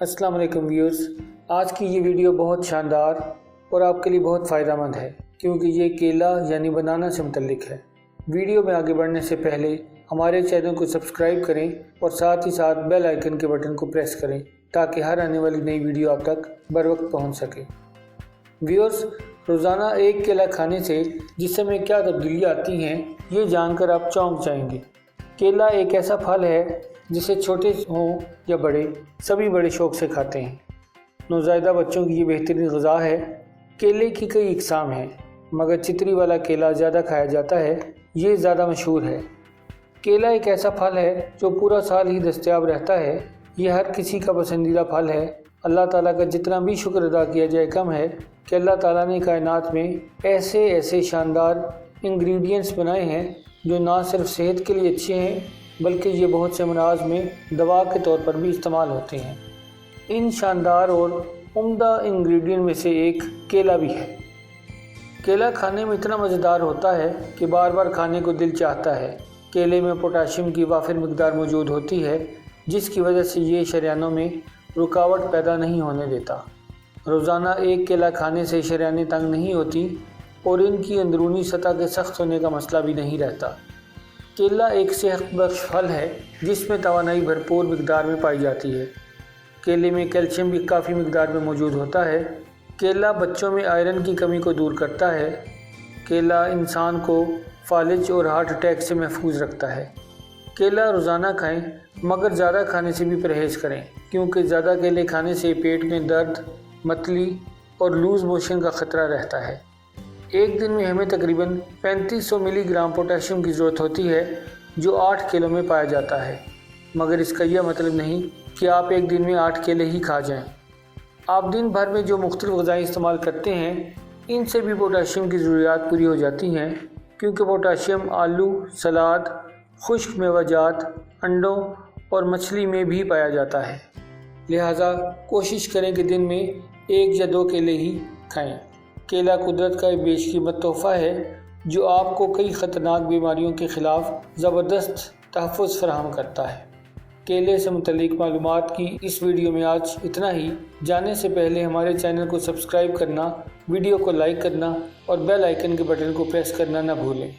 अस्सलाम वालेकुम व्यूअर्स। आज की ये वीडियो बहुत शानदार और आपके लिए बहुत फ़ायदा मंद है क्योंकि ये केला यानी बनाना से मुतल्लिक है। वीडियो में आगे बढ़ने से पहले हमारे चैनल को सब्सक्राइब करें और साथ ही साथ बेल आइकन के बटन को प्रेस करें ताकि हर आने वाली नई वीडियो आप तक बर वक्त पहुँच सके। व्यूअर्स, रोज़ाना एक केला खाने से जिस्म में क्या तब्दीली आती हैं ये जानकर आप चौंक जाएंगे। केला एक ऐसा फल है जिसे छोटे हों या बड़े सभी बड़े शौक़ से खाते हैं। नौज़ायदा बच्चों की ये बेहतरीन ग़िज़ा है। केले की कई इक़साम हैं मगर चितरी वाला केला ज़्यादा खाया जाता है, ये ज़्यादा मशहूर है। केला एक ऐसा फल है जो पूरा साल ही दस्तयाब रहता है। ये हर किसी का पसंदीदा फल है। अल्लाह ताला का जितना भी शुक्र अदा किया जाए कम है कि अल्लाह ताला ने कायनात में ऐसे ऐसे शानदार इंग्रेडिएंट्स बनाए हैं जो ना सिर्फ सेहत के लिए अच्छे हैं बल्कि ये बहुत से अमराज में दवा के तौर पर भी इस्तेमाल होते हैं। इन शानदार और उम्दा इंग्रेडिएंट में से एक केला भी है। केला खाने में इतना मज़ेदार होता है कि बार बार खाने को दिल चाहता है। केले में पोटाशियम की वाफिर मिकदार मौजूद होती है जिसकी वजह से ये शरियानों में रुकावट पैदा नहीं होने देता। रोज़ाना एक केला खाने से शरियानें तंग नहीं होती और इनकी अंदरूनी सतह के सख्त होने का मसला भी नहीं रहता। केला एक सेहत बख्श फल है जिसमें तवानाई भरपूर मिकदार में पाई जाती है। केले में कैल्शियम भी काफ़ी मिकदार में मौजूद होता है। केला बच्चों में आयरन की कमी को दूर करता है। केला इंसान को फालिज और हार्ट अटैक से महफूज रखता है। केला रोज़ाना खाएं मगर ज़्यादा खाने से भी परहेज़ करें क्योंकि ज़्यादा केले खाने से पेट में दर्द, मतली और लूज़ मोशन का ख़तरा रहता है। एक दिन में हमें तकरीबन 3500 मिलीग्राम पोटाशियम की ज़रूरत होती है जो 8 किलो में पाया जाता है, मगर इसका यह मतलब नहीं कि आप एक दिन में 8 केले ही खा जाएं। आप दिन भर में जो मुख्तलिफ़ ग़िज़ाएँ इस्तेमाल करते हैं इनसे भी पोटाशियम की ज़रूरियात पूरी हो जाती हैं क्योंकि पोटाशियम आलू, सलाद, खुश्क मेवाजात, अंडों और मछली में भी पाया जाता है। लिहाजा कोशिश करें कि दिन में 1 या 2 केले ही खाएं। केला कुदरत का एक बेशकीमत तोहफ़ा है जो आपको कई ख़तरनाक बीमारियों के ख़िलाफ़ ज़बरदस्त तहफ़्फ़ुज़ फराहम करता है। केले से मुतल्लिक़ मालूमात की इस वीडियो में आज इतना ही। जाने से पहले हमारे चैनल को सब्सक्राइब करना, वीडियो को लाइक करना और बेल आइकन के बटन को प्रेस करना न भूलें।